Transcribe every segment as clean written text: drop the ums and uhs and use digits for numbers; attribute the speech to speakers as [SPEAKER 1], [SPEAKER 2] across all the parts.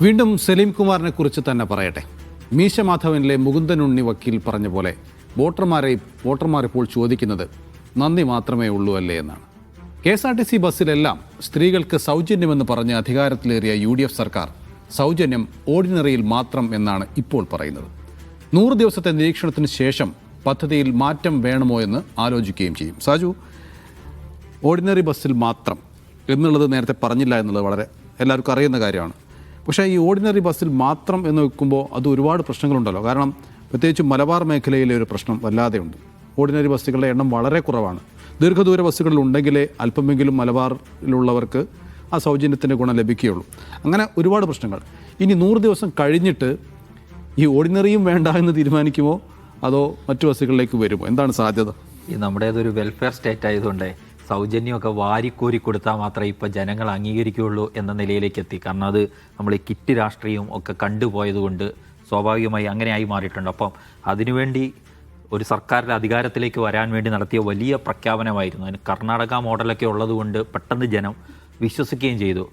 [SPEAKER 1] വീണ്ടും സലീം കുമാറിനെ കുറിച്ച് തന്നെ പറയട്ടെ. മീശ മാധവനിലെ മുകുന്ദനുണ്ണി വക്കീൽ പറഞ്ഞ പോലെ വോട്ടർമാർ ഇപ്പോൾ ചോദിക്കുന്നത് നന്ദി മാത്രമേ ഉള്ളൂ അല്ലേ എന്നാണ്. KSRTC ബസ്സിലെല്ലാം സ്ത്രീകൾക്ക് സൗജന്യമെന്ന് പറഞ്ഞ് അധികാരത്തിലേറിയ UDF സർക്കാർ സൗജന്യം ഓർഡിനറിയിൽ മാത്രം എന്നാണ് ഇപ്പോൾ പറയുന്നത്. 100 ദിവസത്തെ നിരീക്ഷണത്തിന് ശേഷം പദ്ധതിയിൽ മാറ്റം വേണമോ എന്ന് ആലോചിക്കുകയും ചെയ്യും. സാജു, ഓർഡിനറി ബസ്സിൽ മാത്രം എന്നുള്ളത് നേരത്തെ പറഞ്ഞില്ല എന്നുള്ളത് വളരെ എല്ലാവർക്കും അറിയുന്ന കാര്യമാണ്. പക്ഷേ ഈ ഓർഡിനറി ബസ്സിൽ മാത്രം എന്ന് വെക്കുമ്പോൾ അത് ഒരുപാട് പ്രശ്നങ്ങളുണ്ടല്ലോ. കാരണം പ്രത്യേകിച്ച് മലബാർ മേഖലയിലെ ഒരു പ്രശ്നം വല്ലാതെയുണ്ട്. ഓർഡിനറി ബസ്സുകളുടെ എണ്ണം വളരെ കുറവാണ്. ദീർഘദൂര ബസ്സുകളിൽ ഉണ്ടെങ്കിലേ അല്പമെങ്കിലും മലബാറിലുള്ളവർക്ക് ആ സൗജന്യത്തിൻ്റെ ഗുണം ലഭിക്കുകയുള്ളൂ. അങ്ങനെ ഒരുപാട് പ്രശ്നങ്ങൾ. ഇനി 100 ദിവസം കഴിഞ്ഞിട്ട് ഈ ഓർഡിനറിയും വേണ്ട എന്ന് തീരുമാനിക്കുമോ അതോ മറ്റു ബസ്സുകളിലേക്ക് വരുമോ? എന്താണ് സാധ്യത?
[SPEAKER 2] ഈ നമ്മുടേതൊരു വെൽഫെയർ സ്റ്റേറ്റ് ആയതുകൊണ്ട് സൗജന്യമൊക്കെ വാരിക്കോരി കൊടുത്താൽ മാത്രമേ ഇപ്പോൾ ജനങ്ങൾ അംഗീകരിക്കുകയുള്ളൂ എന്ന നിലയിലേക്ക് എത്തി. കാരണം അത് നമ്മൾ ഈ കിറ്റ് രാഷ്ട്രീയവും ഒക്കെ കണ്ടുപോയതുകൊണ്ട് സ്വാഭാവികമായി അങ്ങനെയായി മാറിയിട്ടുണ്ട്. അപ്പം അതിനുവേണ്ടി ഒരു സർക്കാരിൻ്റെ അധികാരത്തിലേക്ക് വരാൻ വേണ്ടി നടത്തിയ വലിയ പ്രഖ്യാപനമായിരുന്നു. അതിന് കർണാടക മോഡലൊക്കെ ഉള്ളതുകൊണ്ട് പെട്ടെന്ന് ജനം വിശ്വസിക്കുകയും ചെയ്തു.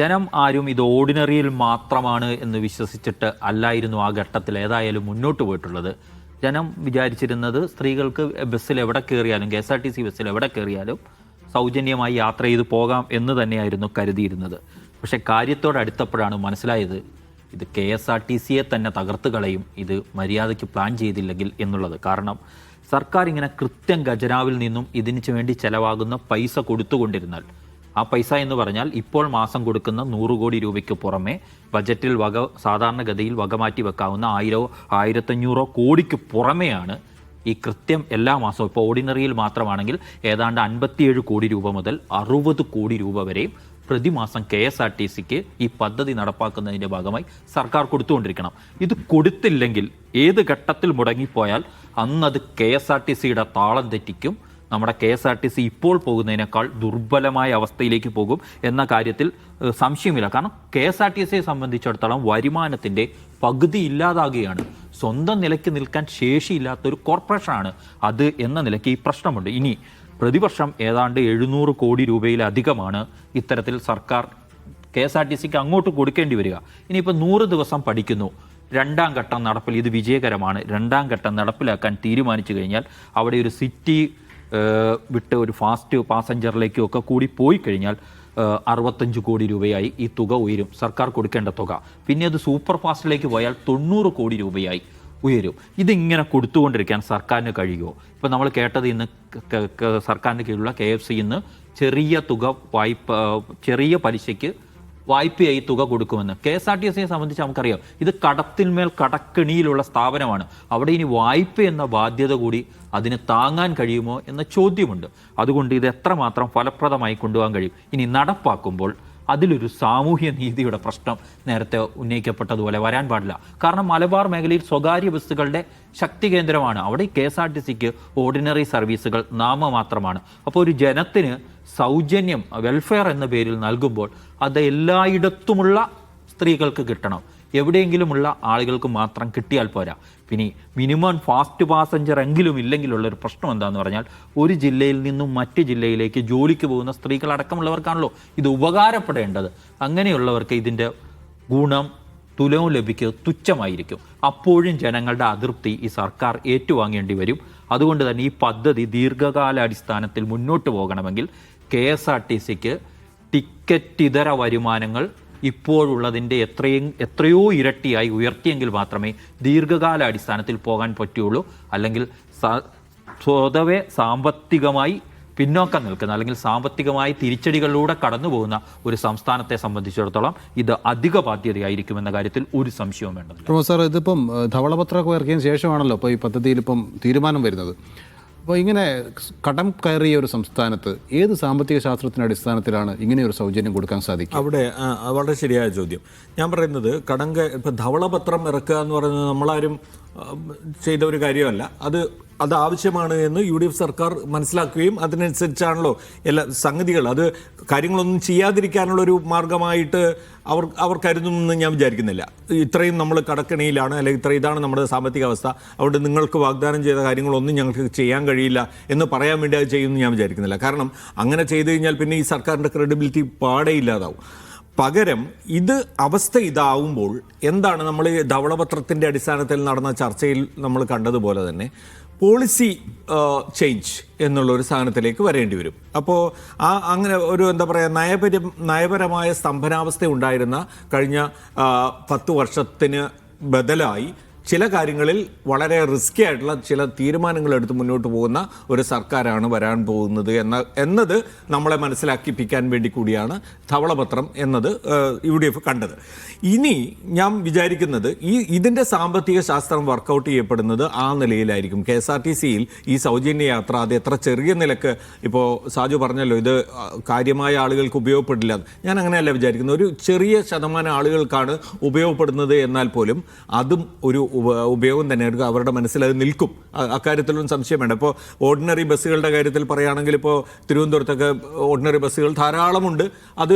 [SPEAKER 2] ജനം ആരും ഇത് ഓർഡിനറിയിൽ മാത്രമാണ് എന്ന് വിശ്വസിച്ചിട്ട് അല്ലായിരുന്നു ആ ഘട്ടത്തിൽ ഏതായാലും മുന്നോട്ട് പോയിട്ടുള്ളത്. ജനം വിചാരിച്ചിരുന്നത് സ്ത്രീകൾക്ക് ബസ്സിൽ എവിടെ കയറിയാലും KSRTC ബസ്സിൽ എവിടെ കയറിയാലും സൗജന്യമായി യാത്ര ചെയ്ത് പോകാം എന്ന് തന്നെയായിരുന്നു കരുതിയിരുന്നത്. പക്ഷേ കാര്യത്തോടടുത്തപ്പോഴാണ് മനസ്സിലായത് ഇത് KSRTCയെ തന്നെ തകർത്ത് കളയും ഇത് മര്യാദയ്ക്ക് പ്ലാൻ ചെയ്തില്ലെങ്കിൽ എന്നുള്ളത്. കാരണം സർക്കാർ ഇങ്ങനെ കൃത്യം ഖജനാവിൽ നിന്നും ഇതിനു വേണ്ടി ചെലവാകുന്ന പൈസ കൊടുത്തുകൊണ്ടിരുന്നാൽ, ആ പൈസ എന്ന് പറഞ്ഞാൽ ഇപ്പോൾ മാസം കൊടുക്കുന്ന 100 കോടി രൂപയ്ക്ക് പുറമെ ബജറ്റിൽ സാധാരണഗതിയിൽ വകമാറ്റി വെക്കാവുന്ന 1000-1500 കോടിക്ക് പുറമെയാണ് ഈ കൃത്യം എല്ലാ മാസവും. ഇപ്പോൾ ഓർഡിനറിയിൽ മാത്രമാണെങ്കിൽ ഏതാണ്ട് 57 കോടി രൂപ മുതൽ 60 കോടി രൂപ വരെയും പ്രതിമാസം KSRTCക്ക് ഈ പദ്ധതി നടപ്പാക്കുന്നതിൻ്റെ ഭാഗമായി സർക്കാർ കൊടുത്തുകൊണ്ടിരിക്കണം. ഇത് കൊടുത്തില്ലെങ്കിൽ ഏത് ഘട്ടത്തിൽ മുടങ്ങിപ്പോയാൽ അന്നത് KSRTCയുടെ താളം തെറ്റിക്കും. നമ്മുടെ KSRTC ഇപ്പോൾ പോകുന്നതിനേക്കാൾ ദുർബലമായ അവസ്ഥയിലേക്ക് പോകും എന്ന കാര്യത്തിൽ സംശയമില്ല. കാരണം KSRTCയെ സംബന്ധിച്ചിടത്തോളം വരുമാനത്തിൻ്റെ പകുതി ഇല്ലാതാകുകയാണ്. സ്വന്തം നിലയ്ക്ക് നിൽക്കാൻ ശേഷിയില്ലാത്തൊരു കോർപ്പറേഷനാണ് അത് എന്ന നിലയ്ക്ക് ഈ പ്രശ്നമുണ്ട്. ഇനി പ്രതിവർഷം ഏതാണ്ട് 700 കോടി രൂപയിലധികമാണ് ഇത്തരത്തിൽ സർക്കാർ KSRTCക്ക് അങ്ങോട്ട് കൊടുക്കേണ്ടി വരിക. ഇനിയിപ്പോൾ 100 ദിവസം പഠിക്കുന്നു, 2ാം ഘട്ടം നടപ്പിൽ ഇത് വിജയകരമാണ്, 2ാം ഘട്ടം നടപ്പിലാക്കാൻ തീരുമാനിച്ചു കഴിഞ്ഞാൽ അവിടെ ഒരു സിറ്റി വിട്ട് ഒരു ഫാസ്റ്റ് പാസഞ്ചറിലേക്കും ഒക്കെ കൂടി പോയി കഴിഞ്ഞാൽ 65 കോടി രൂപയായി ഈ തുക ഉയരും, സർക്കാർ കൊടുക്കേണ്ട തുക. പിന്നെ അത് സൂപ്പർ ഫാസ്റ്റിലേക്ക് പോയാൽ 90 കോടി രൂപയായി ഉയരും. ഇതിങ്ങനെ കൊടുത്തുകൊണ്ടിരിക്കാൻ സർക്കാരിന് കഴിയുമോ? ഇപ്പം നമ്മൾ കേട്ടത് ഇന്ന് സർക്കാരിന് കീഴിലുള്ള KFC ഇന്ന് ചെറിയ പലിശയ്ക്ക് വായ്പയായി തുക കൊടുക്കുമെന്ന്. KSRTCയെ സംബന്ധിച്ച് നമുക്കറിയാം ഇത് കടത്തിന്മേൽ കടക്കെണിയിലുള്ള സ്ഥാപനമാണ്. അവിടെ ഇനി വായ്പ എന്ന ബാധ്യത കൂടി അതിന് താങ്ങാൻ കഴിയുമോ എന്ന ചോദ്യമുണ്ട്. അതുകൊണ്ട് ഇത് എത്രമാത്രം ഫലപ്രദമായി കൊണ്ടുപോകാൻ കഴിയും? ഇനി നടപ്പാക്കുമ്പോൾ അതിലൊരു സാമൂഹ്യ നീതിയുടെ പ്രശ്നം നേരത്തെ ഉന്നയിക്കപ്പെട്ടതുപോലെ വരാൻ പാടില്ല. കാരണം മലബാർ മേഖലയിൽ സ്വകാര്യ ബസ്സുകളുടെ ശക്തി കേന്ദ്രമാണ്. അവിടെ KSRTCക്ക് ഓർഡിനറി സർവീസുകൾ നാമമാത്രമാണ്. അപ്പോൾ ഒരു ജനത്തിന് സൗജന്യം വെൽഫെയർ എന്ന പേരിൽ നൽകുമ്പോൾ അത് എല്ലായിടത്തുമുള്ള സ്ത്രീകൾക്ക് കിട്ടണം. എവിടെയെങ്കിലുമുള്ള ആളുകൾക്ക് മാത്രം കിട്ടിയാൽ പോരാ. പിന്നെ മിനിമം ഫാസ്റ്റ് പാസഞ്ചർ എങ്കിലും ഇല്ലെങ്കിലുള്ളൊരു പ്രശ്നം എന്താണെന്ന് പറഞ്ഞാൽ ഒരു ജില്ലയിൽ നിന്നും മറ്റ് ജില്ലയിലേക്ക് ജോലിക്ക് പോകുന്ന സ്ത്രീകളടക്കമുള്ളവർക്കാണല്ലോ ഇത് ഉപകാരപ്പെടേണ്ടത്. അങ്ങനെയുള്ളവർക്ക് ഇതിൻ്റെ ഗുണം തുലവും ലഭിക്കുക തുച്ഛമായിരിക്കും. അപ്പോഴും ജനങ്ങളുടെ അതൃപ്തി ഈ സർക്കാർ ഏറ്റുവാങ്ങേണ്ടി വരും. അതുകൊണ്ട് തന്നെ ഈ പദ്ധതി ദീർഘകാലാടിസ്ഥാനത്തിൽ മുന്നോട്ട് പോകണമെങ്കിൽ KSRTCക്ക് ടിക്കറ്റ് ഇതര വരുമാനങ്ങൾ ഇപ്പോഴുള്ളതിൻ്റെ എത്രയോ ഇരട്ടിയായി ഉയർത്തിയെങ്കിൽ മാത്രമേ ദീർഘകാലാടിസ്ഥാനത്തിൽ പോകാൻ പറ്റുള്ളൂ. അല്ലെങ്കിൽ സ്വതവേ സാമ്പത്തികമായി പിന്നോക്കം നിൽക്കുന്ന അല്ലെങ്കിൽ സാമ്പത്തികമായി തിരിച്ചടികളിലൂടെ കടന്നു പോകുന്ന ഒരു സംസ്ഥാനത്തെ സംബന്ധിച്ചിടത്തോളം ഇത് അധിക ബാധ്യതയായിരിക്കുമെന്ന കാര്യത്തിൽ ഒരു സംശയവും വേണ്ടതില്ല.
[SPEAKER 1] പ്രൊഫസർ, ഇതിപ്പം ധവളപത്രമൊക്കെ ഇറക്കിയതിന് ശേഷമാണല്ലോ ഇപ്പോൾ ഈ പദ്ധതിയിൽ ഇപ്പം തീരുമാനം വരുന്നത്. അപ്പോൾ ഇങ്ങനെ കടം കയറിയ ഒരു സംസ്ഥാനത്ത് ഏത് സാമ്പത്തിക ശാസ്ത്രത്തിൻ്റെ അടിസ്ഥാനത്തിലാണ് ഇങ്ങനെയൊരു സൗജന്യം കൊടുക്കാൻ സാധിക്കും?
[SPEAKER 3] അവിടെ വളരെ ശരിയായ ചോദ്യം. ഞാൻ പറയുന്നത് ഇപ്പം ധവളപത്രം ഇറക്കുക എന്ന് പറയുന്നത് നമ്മളാരും ചെയ്ത ഒരു കാര്യമല്ല. അത് ആവശ്യമാണ് എന്ന് UDF സർക്കാർ മനസ്സിലാക്കുകയും അതിനനുസരിച്ചാണല്ലോ എല്ലാ സംഗതികൾ. അത് കാര്യങ്ങളൊന്നും ചെയ്യാതിരിക്കാനുള്ളൊരു മാർഗമായിട്ട് അവർ കരുതുമെന്ന് ഞാൻ വിചാരിക്കുന്നില്ല. ഇത്രയും നമ്മൾ കടക്കെണിയിലാണ്, അല്ലെങ്കിൽ ഇതാണ് നമ്മുടെ സാമ്പത്തിക അവസ്ഥ, അതുകൊണ്ട് നിങ്ങൾക്ക് വാഗ്ദാനം ചെയ്ത കാര്യങ്ങളൊന്നും ഞങ്ങൾക്ക് ചെയ്യാൻ കഴിയില്ല എന്ന് പറയാൻ വേണ്ടി അത് ചെയ്യുമെന്ന് ഞാൻ വിചാരിക്കുന്നില്ല. കാരണം അങ്ങനെ ചെയ്തു കഴിഞ്ഞാൽ പിന്നെ ഈ സർക്കാരിൻ്റെ ക്രെഡിബിലിറ്റി പാടെ ഇല്ലാതാവും. പകരം ഇത് അവസ്ഥ ഇതാവുമ്പോൾ എന്താണ് നമ്മൾ ഈ ധവളപത്രത്തിൻ്റെ അടിസ്ഥാനത്തിൽ നടന്ന ചർച്ചയിൽ നമ്മൾ കണ്ടതുപോലെ തന്നെ പോളിസി ചേഞ്ച് എന്നുള്ള ഒരു സാധനത്തിലേക്ക് വരേണ്ടി വരും. അപ്പോൾ അങ്ങനെ ഒരു എന്താ പറയുക നയപരമായ സ്തംഭനാവസ്ഥ ഉണ്ടായിരുന്ന കഴിഞ്ഞ 10 വർഷത്തിന് ബദലായി ചില കാര്യങ്ങളിൽ വളരെ റിസ്കി ആയിട്ടുള്ള ചില തീരുമാനങ്ങൾ എടുത്ത് മുന്നോട്ട് പോകുന്ന ഒരു സർക്കാരാണ് വരാൻ പോകുന്നത് എന്നത് നമ്മളെ മനസ്സിലാക്കിപ്പിക്കാൻ വേണ്ടി കൂടിയാണ് ധവളപത്രം എന്നത് UDF കണ്ടത്. ഇനി ഞാൻ വിചാരിക്കുന്നത് ഇതിൻ്റെ സാമ്പത്തിക ശാസ്ത്രം വർക്കൗട്ട് ചെയ്യപ്പെടുന്നത് ആ നിലയിലായിരിക്കും. KSRTCയിൽ ഈ സൗജന്യ യാത്ര അത് എത്ര ചെറിയ നിലക്ക്, ഇപ്പോൾ സാജു പറഞ്ഞല്ലോ ഇത് കാര്യമായ ആളുകൾക്ക് ഉപയോഗപ്പെടില്ല, ഞാൻ അങ്ങനെയല്ല വിചാരിക്കുന്നത്. ഒരു ചെറിയ ശതമാനം ആളുകൾക്കാണ് ഉപയോഗപ്പെടുന്നത് എന്നാൽ പോലും അതും ഒരു ഉപയോഗം തന്നെയായിരിക്കും. അവരുടെ മനസ്സിൽ അത് നിൽക്കും, അക്കാര്യത്തിലൊന്നും സംശയം വേണ്ട. ഇപ്പോൾ ഓർഡിനറി ബസ്സുകളുടെ കാര്യത്തിൽ പറയുകയാണെങ്കിൽ ഇപ്പോൾ തിരുവനന്തപുരത്തൊക്കെ ഓർഡിനറി ബസ്സുകൾ ധാരാളമുണ്ട്. അത്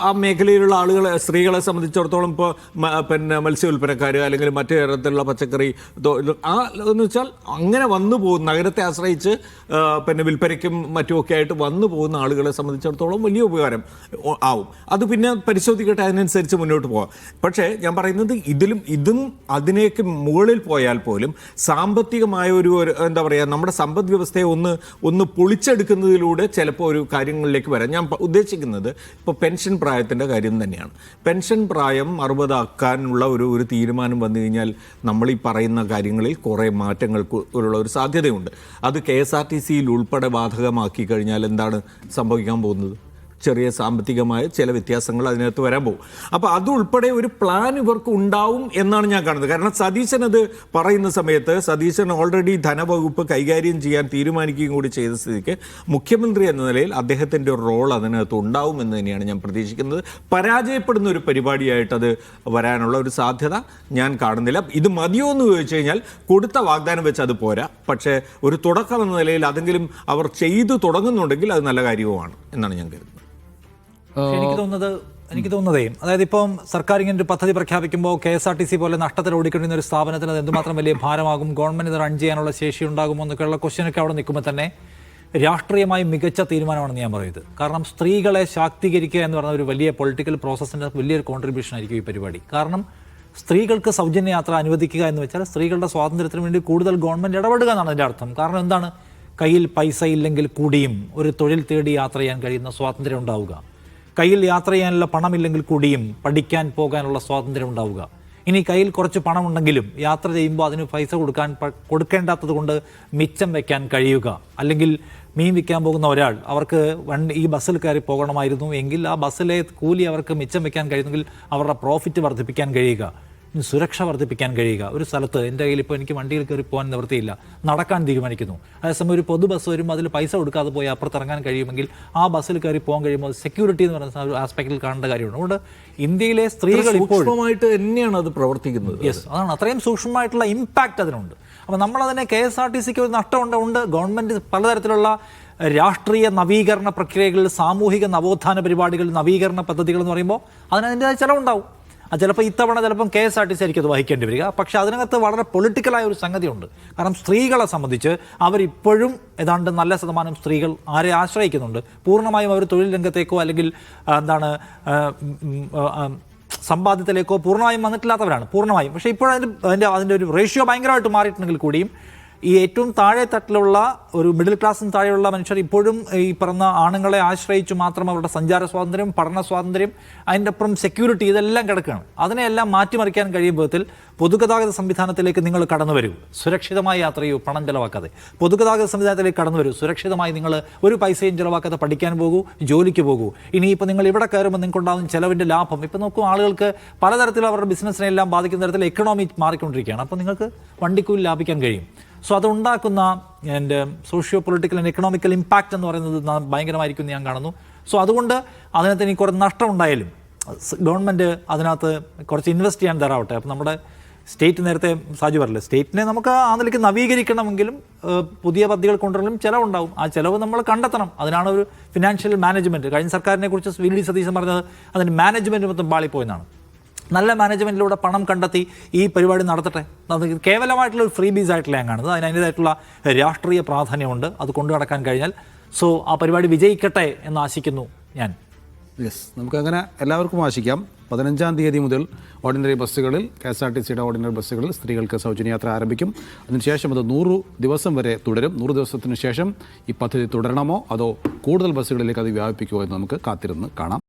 [SPEAKER 3] ആ മേഖലയിലുള്ള ആളുകളെ, സ്ത്രീകളെ സംബന്ധിച്ചിടത്തോളം ഇപ്പോൾ പിന്നെ മത്സ്യ വിൽപ്പനക്കാർ അല്ലെങ്കിൽ മറ്റു തരത്തിലുള്ള പച്ചക്കറി എന്ന് വെച്ചാൽ അങ്ങനെ വന്നു പോകുന്ന, നഗരത്തെ ആശ്രയിച്ച് പിന്നെ വിൽപ്പനയ്ക്കും മറ്റുമൊക്കെ ആയിട്ട് വന്നു പോകുന്ന ആളുകളെ സംബന്ധിച്ചിടത്തോളം വലിയ ഉപകാരം ആവും. അത് പിന്നെ പരിശോധിക്കട്ടെ, അതിനനുസരിച്ച് മുന്നോട്ട് പോകാം. പക്ഷേ ഞാൻ പറയുന്നത് ഇതും അതിനേക്ക് മുകളിൽ പോയാൽ പോലും സാമ്പത്തികമായ ഒരു എന്താ പറയുക, നമ്മുടെ സമ്പദ് വ്യവസ്ഥയെ ഒന്ന് പൊളിച്ചെടുക്കുന്നതിലൂടെ ചിലപ്പോൾ ഒരു കാര്യങ്ങളിലേക്ക് വരാം. ഞാൻ ഉദ്ദേശിക്കുന്നത് ഇപ്പോൾ പെൻഷൻ പ്രായത്തിൻ്റെ കാര്യം തന്നെയാണ്. പെൻഷൻ പ്രായം 60 ആക്കാനുള്ള ഒരു തീരുമാനം വന്നു കഴിഞ്ഞാൽ നമ്മൾ ഈ പറയുന്ന കാര്യങ്ങളിൽ കുറേ മാറ്റങ്ങൾക്ക് ഉള്ള ഒരു സാധ്യതയുണ്ട്. അത് KSRTCയിൽ ഉൾപ്പെടെ ബാധകമാക്കി കഴിഞ്ഞാൽ എന്താണ് സംഭവിക്കാൻ പോകുന്നത്? ചെറിയ സാമ്പത്തികമായ ചില വ്യത്യാസങ്ങൾ അതിനകത്ത് വരാൻ പോകും. അപ്പോൾ അതുൾപ്പെടെ ഒരു പ്ലാൻ ഇവർക്ക് ഉണ്ടാവും എന്നാണ് ഞാൻ കാണുന്നത്. കാരണം സതീശൻ അത് പറയുന്ന സമയത്ത് സതീശൻ ഓൾറെഡി ധനവകുപ്പ് കൈകാര്യം ചെയ്യാൻ തീരുമാനിക്കുകയും കൂടി ചെയ്ത സ്ഥിതിക്ക് മുഖ്യമന്ത്രി എന്ന നിലയിൽ അദ്ദേഹത്തിൻ്റെ ഒരു റോൾ അതിനകത്ത് ഉണ്ടാവും എന്ന് തന്നെയാണ് ഞാൻ പ്രതീക്ഷിക്കുന്നത്. പരാജയപ്പെടുന്ന ഒരു പരിപാടിയായിട്ട് അത് വരാനുള്ള ഒരു സാധ്യത ഞാൻ കാണുന്നില്ല. ഇത് മതിയോ എന്ന് ചോദിച്ചു കഴിഞ്ഞാൽ കൊടുത്ത വാഗ്ദാനം വെച്ച് അത് പോരാ. പക്ഷേ ഒരു തുടക്കം എന്ന നിലയിൽ അതെങ്കിലും അവർ ചെയ്തു തുടങ്ങുന്നുണ്ടെങ്കിൽ അത് നല്ല കാര്യവുമാണ് എന്നാണ് ഞാൻ കരുതുന്നത്.
[SPEAKER 4] എനിക്ക് തോന്നുന്നതേ, അതായത് ഇപ്പം സർക്കാർ ഇങ്ങനെ ഒരു പദ്ധതി പ്രഖ്യാപിക്കുമ്പോൾ KSRTC പോലെ നഷ്ടത്തിൽ ഓടിക്കൊണ്ടിരുന്ന ഒരു സ്ഥാപനത്തിന് അത് എന്തുമാത്രം വലിയ ഭാരമാകും, ഗവൺമെന്റ് ഇത് റൺ ചെയ്യാനുള്ള ശേഷി ഉണ്ടാകുമോ എന്നൊക്കെയുള്ള ക്വസ്റ്റ്യനൊക്കെ അവിടെ നിൽക്കുമ്പോൾ തന്നെ രാഷ്ട്രീയമായി മികച്ച തീരുമാനമാണെന്ന് ഞാൻ പറയുന്നത്. കാരണം സ്ത്രീകളെ ശാക്തീകരിക്കുക എന്ന് പറയുന്ന ഒരു വലിയ പൊളിറ്റിക്കൽ പ്രോസസ്സിൻ്റെ വലിയൊരു കോൺട്രിബ്യൂഷൻ ആയിരിക്കും ഈ പരിപാടി. കാരണം സ്ത്രീകൾക്ക് സൗജന്യ യാത്ര അനുവദിക്കുക എന്ന് വെച്ചാൽ സ്ത്രീകളുടെ സ്വാതന്ത്ര്യത്തിന് വേണ്ടി കൂടുതൽ ഗവൺമെൻറ് ഇടപെടുക എന്നാണ് അതിൻ്റെ അർത്ഥം. കാരണം എന്താണ്, കയ്യിൽ പൈസ ഇല്ലെങ്കിൽ കൂടിയും ഒരു തൊഴിൽ തേടി യാത്ര ചെയ്യാൻ കഴിയുന്ന സ്വാതന്ത്ര്യം ഉണ്ടാവുക, കയ്യിൽ യാത്ര ചെയ്യാനുള്ള പണമില്ലെങ്കിൽ കൂടിയും പഠിക്കാൻ പോകാനുള്ള സ്വാതന്ത്ര്യം ഉണ്ടാവുക. ഇനി കയ്യിൽ കുറച്ച് പണമുണ്ടെങ്കിലും യാത്ര ചെയ്യുമ്പോൾ അതിന് പൈസ കൊടുക്കേണ്ടാത്തത് കൊണ്ട് മിച്ചം വയ്ക്കാൻ കഴിയുക. അല്ലെങ്കിൽ മീൻ വിൽക്കാൻ പോകുന്ന ഒരാൾ, അവർക്ക് ഈ ബസ്സിൽ കയറി പോകണമായിരുന്നു എങ്കിൽ ആ ബസ്സിലെ കൂലി അവർക്ക് മിച്ചം വയ്ക്കാൻ കഴിയുന്നെങ്കിൽ അവരുടെ പ്രോഫിറ്റ് വർദ്ധിപ്പിക്കാൻ കഴിയുക, സുരക്ഷ വർദ്ധിപ്പിക്കാൻ കഴിയുക. ഒരു സ്ഥലത്ത് എൻ്റെ കയ്യിൽ ഇപ്പോൾ എനിക്ക് വണ്ടിയിൽ കയറി പോകാൻ നിവൃത്തിയില്ല, നടക്കാൻ തീരുമാനിക്കുന്നു. അതേസമയം ഒരു പൊതു ബസ് വരുമ്പോൾ അതിൽ പൈസ കൊടുക്കാതെ പോയി അപ്പുറത്തിറങ്ങാൻ കഴിയുമെങ്കിൽ ആ ബസ്സിൽ കയറി പോകാൻ കഴിയുമ്പോൾ സെക്യൂരിറ്റി എന്ന് പറയുന്ന ഒരു ആസ്പെക്റ്റിൽ കാണേണ്ട കാര്യമാണ്. അതുകൊണ്ട് ഇന്ത്യയിലെ സ്ത്രീകൾ
[SPEAKER 3] സൂക്ഷ്മമായിട്ട് തന്നെയാണ് അത് പ്രവർത്തിക്കുന്നത്.
[SPEAKER 4] യെസ്, അതാണ്, അത്രയും സൂക്ഷ്മമായിട്ടുള്ള ഇമ്പാക്റ്റ് അതിനുണ്ട്. അപ്പോൾ നമ്മളതിനെ KSRTCക്ക് ഒരു നഷ്ടമുണ്ട്. ഗവൺമെൻറ് പലതരത്തിലുള്ള രാഷ്ട്രീയ നവീകരണ പ്രക്രിയകളിൽ, സാമൂഹിക നവോത്ഥാന പരിപാടികൾ, നവീകരണ പദ്ധതികൾ എന്ന് പറയുമ്പോൾ അതിനതിൻ്റെതായ ചിലവുണ്ടാവും. ചിലപ്പോൾ ഇത്തവണ ചിലപ്പം KSRTC ആയിരിക്കും അത് വഹിക്കേണ്ടി വരിക. പക്ഷേ അതിനകത്ത് വളരെ പൊളിറ്റിക്കലായ ഒരു സംഗതിയുണ്ട്. കാരണം സ്ത്രീകളെ സംബന്ധിച്ച് അവരിപ്പോഴും ഏതാണ്ട് നല്ല ശതമാനം സ്ത്രീകൾ ആരെ ആശ്രയിക്കുന്നുണ്ട്. പൂർണ്ണമായും അവർ തൊഴിൽ രംഗത്തേക്കോ അല്ലെങ്കിൽ സമ്പാദ്യത്തിലേക്കോ പൂർണ്ണമായും വന്നിട്ടില്ലാത്തവരാണ്, പൂർണ്ണമായും. പക്ഷേ ഇപ്പോഴതിൻ്റെ ഒരു റേഷ്യോ ഭയങ്കരമായിട്ട് മാറിയിട്ടുണ്ടെങ്കിൽ കൂടിയും ഈ ഏറ്റവും താഴെ തട്ടിലുള്ള ഒരു മിഡിൽ ക്ലാസ്സിന് താഴെയുള്ള മനുഷ്യർ ഇപ്പോഴും ഈ പറഞ്ഞ ആണുങ്ങളെ ആശ്രയിച്ച് മാത്രം അവരുടെ സഞ്ചാര സ്വാതന്ത്ര്യം, പഠന സ്വാതന്ത്ര്യം, അതിൻ്റെ അപ്പുറം സെക്യൂരിറ്റി, ഇതെല്ലാം കിടക്കുകയാണ്. അതിനെല്ലാം മാറ്റിമറിക്കാൻ കഴിയും വിധത്തിൽ പൊതുഗതാഗത സംവിധാനത്തിലേക്ക് നിങ്ങൾ കടന്നു വരൂ, സുരക്ഷിതമായി യാത്ര ചെയ്യൂ, പണം ചിലവാക്കാതെ. പൊതുഗതാഗത സംവിധാനത്തിലേക്ക് കടന്നു വരൂ, സുരക്ഷിതമായി നിങ്ങൾ ഒരു പൈസയും ചിലവാക്കാതെ പഠിക്കാൻ പോകൂ, ജോലിക്ക് പോകൂ. ഇനിയിപ്പോൾ നിങ്ങൾ ഇവിടെ കയറുമ്പോൾ നിങ്ങൾക്കുണ്ടാകുന്ന ചിലവിൻ്റെ ലാഭം, ഇപ്പോൾ നോക്കൂ, ആളുകൾക്ക് പലതരത്തിലും അവരുടെ ബിസിനസ്സിനെല്ലാം ബാധിക്കുന്ന തരത്തിൽ എക്കണോമി മാറിക്കൊണ്ടിരിക്കുകയാണ്. അപ്പോൾ നിങ്ങൾക്ക് വണ്ടിക്കൂലി ലാഭിക്കാൻ കഴിയും. സോ അതുണ്ടാക്കുന്ന എൻ്റെ socio political and economical impact എന്ന് പറയുന്നത് ഭയങ്കരമായിരിക്കും എന്ന് ഞാൻ കാണുന്നു. സോ അതുകൊണ്ട് അതിനകത്ത് എനിക്ക് കുറച്ച് നഷ്ടം ഉണ്ടായാലും ഗവൺമെൻറ് അതിനകത്ത് കുറച്ച് ഇൻവെസ്റ്റ് ചെയ്യാൻ തരാവട്ടെ. അപ്പോൾ നമ്മുടെ സ്റ്റേറ്റ്, നേരത്തെ സാജു പറഞ്ഞില്ലേ, സ്റ്റേറ്റിനെ നമുക്ക് ആ നിലയ്ക്ക് നവീകരിക്കണമെങ്കിലും പുതിയ പദ്ധതികൾ കൊണ്ടുവരലും ചിലവുണ്ടാവും. ആ ചിലവ് നമ്മൾ കണ്ടെത്തണം. അതിനാണ് ഒരു ഫിനാൻഷ്യൽ മാനേജ്മെൻറ്റ്. കഴിഞ്ഞ സർക്കാരിനെ കുറിച്ച് VD സതീശൻ പറഞ്ഞത് അതിൻ്റെ മാനേജ്മെൻറ്റ് മൊത്തം പാളിപ്പോയെന്നാണ്. നല്ല മാനേജ്മെൻറ്റിലൂടെ പണം കണ്ടെത്തി ഈ പരിപാടി നടത്തട്ടെ. അത് കേവലമായിട്ടുള്ള ഒരു ഫ്രീ ബീസ് ആയിട്ടില്ല ഞാൻ കാണുന്നത്. അതിൻ്റേതായിട്ടുള്ള രാഷ്ട്രീയ പ്രാധാന്യമുണ്ട്. അത് കൊണ്ടു നടക്കാൻ കഴിഞ്ഞാൽ ആ പരിപാടി വിജയിക്കട്ടെ എന്ന് ആശിക്കുന്നു ഞാൻ.
[SPEAKER 1] യെസ്, നമുക്കങ്ങനെ എല്ലാവർക്കും ആശിക്കാം. 15-ാം തീയതി മുതൽ ഓർഡിനറി ബസ്സുകളിൽ, KSRTCയുടെ ഓർഡിനറി ബസ്സുകളിൽ സ്ത്രീകൾക്ക് സൗജന്യ യാത്ര ആരംഭിക്കും. അതിനുശേഷം അത് 100 ദിവസം വരെ തുടരും. 100 ദിവസത്തിന് ശേഷം ഈ പദ്ധതി തുടരണമോ അതോ കൂടുതൽ ബസ്സുകളിലേക്ക് അത് വ്യാപിപ്പിക്കുമോ എന്ന് നമുക്ക് കാത്തിരുന്ന് കാണാം.